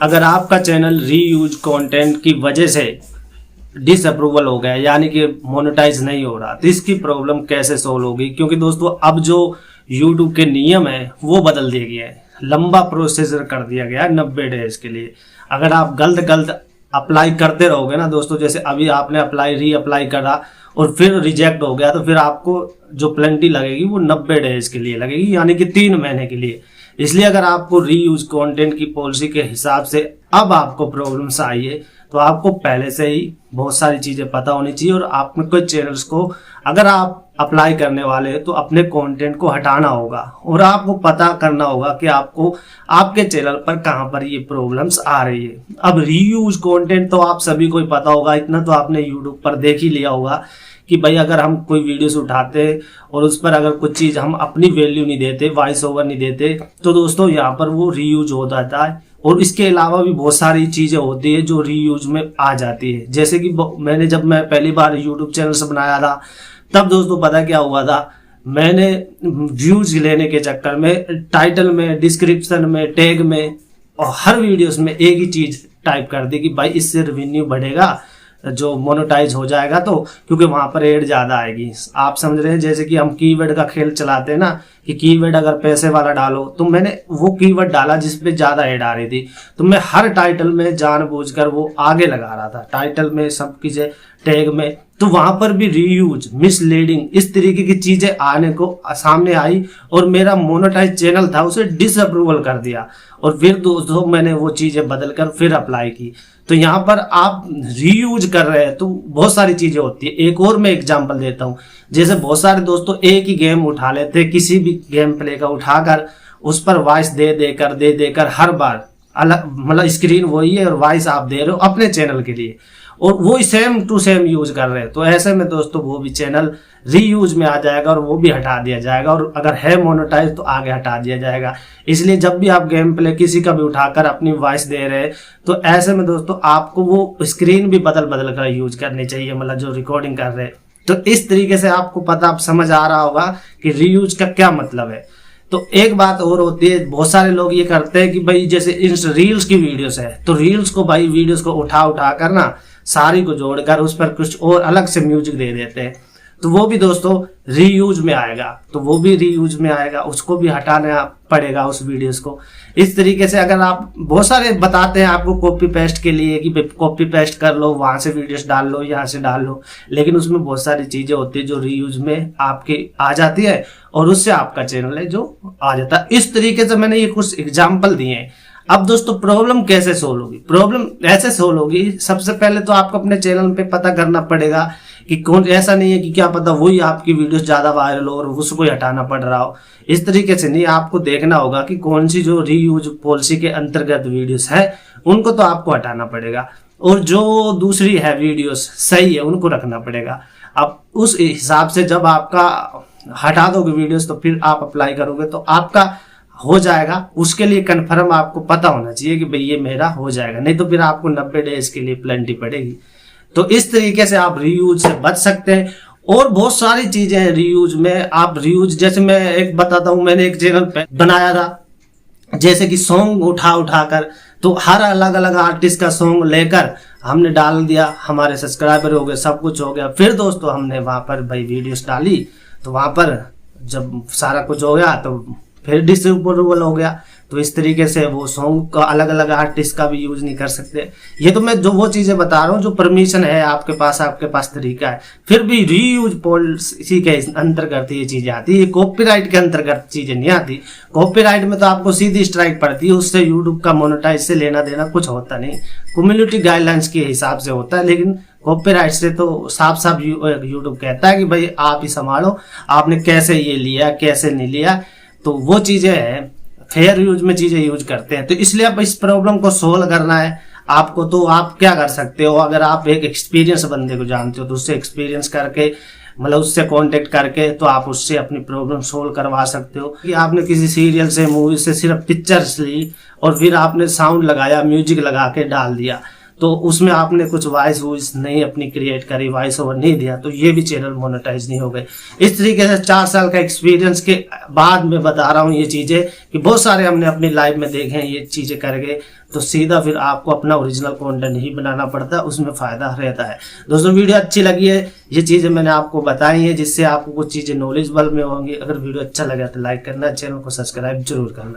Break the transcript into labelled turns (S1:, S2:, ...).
S1: अगर आपका channel reuse content की वजह से डिसअप्रूवल हो गया यानी कि मोनेटाइज नहीं हो रहा, तो इसकी प्रॉब्लम कैसे सोल्व होगी? क्योंकि दोस्तों अब जो यूट्यूब के नियम है वो बदल दिए गए हैं, लंबा प्रोसीजर कर दिया गया है 90 डेज के लिए। अगर आप गलत अप्लाई करते रहोगे ना दोस्तों, जैसे अभी आपने री अप्लाई करा और फिर रिजेक्ट हो गया, तो फिर आपको जो पेनल्टी लगेगी वो 90 डेज के लिए लगेगी, यानी कि 3 महीने के लिए। इसलिए अगर आपको रीयूज कंटेंट की पॉलिसी के हिसाब से अब आपको प्रॉब्लम्स आई है, तो आपको पहले से ही बहुत सारी चीजें पता होनी चाहिए। और आपने कोई चैनल्स को अगर आप अप्लाई करने वाले हैं तो अपने कंटेंट को हटाना होगा और आपको पता करना होगा कि आपको आपके चैनल पर कहां पर ये प्रॉब्लम्स आ रही है। अब रीयूज कंटेंट तो आप सभी को ही पता होगा, इतना तो आपने यूट्यूब पर देख ही लिया होगा कि भाई अगर हम कोई वीडियोस उठाते हैं और उस पर अगर कुछ चीज हम अपनी वैल्यू नहीं देते, वॉइस ओवर नहीं देते, तो दोस्तों यहाँ पर वो रीयूज हो जाता है। और इसके अलावा भी बहुत सारी चीजें होती है जो रीयूज में आ जाती है। जैसे कि जब मैं पहली बार यूट्यूब चैनल से बनाया था, तब दोस्तों पता क्या हुआ था, मैंने व्यूज लेने के चक्कर में टाइटल में, डिस्क्रिप्शन में, टैग में और हर वीडियोस में एक ही चीज टाइप कर दी कि भाई इससे रेवेन्यू बढ़ेगा, जो मोनेटाइज हो जाएगा, तो क्योंकि वहां पर एड ज्यादा आएगी। आप समझ रहे हैं, जैसे कि हम कीवर्ड का खेल चलाते हैं ना कि कीवर्ड अगर पैसे वाला डालो, तो मैंने वो कीवर्ड डाला जिसपे ज्यादा एड आ रही थी, तो मैं हर टाइटल में जानबूझकर वो आगे लगा रहा था, टाइटल में, सब चीजें, टैग में। तो वहां पर भी रीयूज, मिसलीडिंग, इस तरीके की चीजें आने को सामने आई और मेरा मोनेटाइज चैनल था उसे डिसअप्रूवल कर दिया। और फिर दोस्तों मैंने वो चीजें बदल कर फिर अप्लाई की। तो यहाँ पर आप रीयूज कर रहे हैं तो बहुत सारी चीजें होती है। एक और मैं एग्जांपल देता हूँ, जैसे बहुत सारे दोस्तों एक ही गेम उठा लेते, किसी भी गेम प्ले का उठाकर उस पर वॉइस दे देकर हर बार अलग, मतलब स्क्रीन वही है और वॉइस आप दे रहे हो अपने चैनल के लिए, और वो सेम टू सेम यूज कर रहे हैं। तो ऐसे में दोस्तों वो भी चैनल रीयूज में आ जाएगा और वो भी हटा दिया जाएगा, और अगर है मोनेटाइज तो आगे हटा दिया जाएगा। इसलिए जब भी आप गेम प्ले किसी का भी उठाकर अपनी वॉइस दे रहे हैं, तो ऐसे में दोस्तों आपको वो स्क्रीन भी बदल कर यूज करनी चाहिए, मतलब जो रिकॉर्डिंग कर रहे हैं। तो इस तरीके से आपको पता, आप समझ आ रहा होगा कि रीयूज का क्या मतलब है। तो एक बात और होती है, बहुत सारे लोग ये करते हैं कि भाई जैसे इस रील्स की वीडियोस है, तो रील्स को भाई वीडियोस को उठा कर ना सारी को जोड़कर उस पर कुछ और अलग से म्यूजिक दे देते हैं, तो वो भी दोस्तों रीयूज में आएगा। तो वो भी रीयूज में आएगा, उसको भी हटाना पड़ेगा उस वीडियोस को। इस तरीके से अगर आप बहुत सारे बताते हैं आपको कॉपी पेस्ट के लिए कि कॉपी पेस्ट कर लो, वहां से वीडियोस डाल लो, यहाँ से डाल लो, लेकिन उसमें बहुत सारी चीजें होती है जो रीयूज में आपके आ जाती है और उससे आपका चैनल है जो आ जाता है। इस तरीके से मैंने ये कुछ एग्जाम्पल दिए हैं। अब दोस्तों प्रॉब्लम कैसे सोल्व होगी? प्रॉब्लम ऐसे सोल्व होगी, सबसे पहले तो आपको अपने चैनल पे पता करना पड़ेगा कि कौन, ऐसा नहीं है कि क्या पता वही आपकी वीडियोस ज्यादा वायरल हो और उसको ही हटाना पड़ रहा हो। इस तरीके से नहीं, आपको देखना होगा कि कौन सी जो रीयूज पॉलिसी के अंतर्गत वीडियोस है उनको तो आपको हटाना पड़ेगा, और जो दूसरी है वीडियोस सही है उनको रखना पड़ेगा। अब उस हिसाब से जब आपका हटा दोगे वीडियोस, तो फिर आप अप्लाई करोगे तो आपका हो जाएगा। उसके लिए कंफर्म आपको पता होना चाहिए कि भाई ये मेरा हो जाएगा, नहीं तो फिर आपको 90 डेज के लिए पेनल्टी पड़ेगी। तो इस तरीके से आप रीयूज से बच सकते हैं। और बहुत सारी चीजें हैं रीयूज में। आप रीयूज, जैसे मैं एक बताता हूँ, मैंने एक चैनल पे बनाया था, जैसे कि सॉन्ग उठा कर, तो हर अलग अलग आर्टिस्ट का सॉन्ग लेकर हमने डाल दिया, हमारे सब्सक्राइबर हो गए, सब कुछ हो गया। फिर दोस्तों हमने वहां पर भाई वीडियोस डाली, तो वहां पर जब सारा कुछ हो गया तो फिर डिसअप्रूवल हो गया। तो इस तरीके से वो सॉन्ग का अलग अलग आर्टिस्ट का भी यूज नहीं कर सकते। ये तो मैं जो वो चीजें बता रहा हूँ जो परमिशन है आपके पास तरीका है। फिर भी रीयूज पॉलिसी के अंतर्गत ये चीजें आती है, कॉपीराइट के अंतर्गत चीजें नहीं आती। कॉपीराइट में तो आपको सीधी स्ट्राइक पड़ती है, उससे यूट्यूब का मोनेटाइज से लेना देना कुछ होता नहीं, कम्युनिटी गाइडलाइंस के हिसाब से होता है। लेकिन कॉपीराइट से तो साफ साफ यूट्यूब कहता है कि भाई आप ही संभालो, आपने कैसे ये लिया, कैसे नहीं लिया। तो वो चीजें हैं, फेयर यूज में चीजें यूज करते हैं। तो इसलिए आप इस प्रॉब्लम को सोल्व करना है आपको, तो आप क्या कर सकते हो, अगर आप एक एक्सपीरियंस बंदे को जानते हो तो उससे एक्सपीरियंस करके, मतलब उससे कांटेक्ट करके, तो आप उससे अपनी प्रॉब्लम सोल्व करवा सकते हो। कि आपने किसी सीरियल से, मूवी से सिर्फ पिक्चर्स ली और फिर आपने साउंड लगाया, म्यूजिक लगा के डाल दिया, तो उसमें आपने कुछ वॉइस नहीं अपनी क्रिएट करी, वॉइस ओवर नहीं दिया, तो ये भी चैनल मोनेटाइज नहीं हो गए। इस तरीके से 4 साल का एक्सपीरियंस के बाद में बता रहा हूँ ये चीजें कि बहुत सारे हमने अपनी लाइफ में देखे हैं ये चीजें करके। तो सीधा फिर आपको अपना ओरिजिनल कंटेंट ही बनाना पड़ता है, उसमें फायदा रहता है। दोस्तों वीडियो अच्छी लगी है, ये चीजें मैंने आपको बताई है जिससे आपको कुछ चीजें नॉलेजेबल में होंगी। अगर वीडियो अच्छा लगा तो लाइक करना, चैनल को सब्सक्राइब जरूर करना।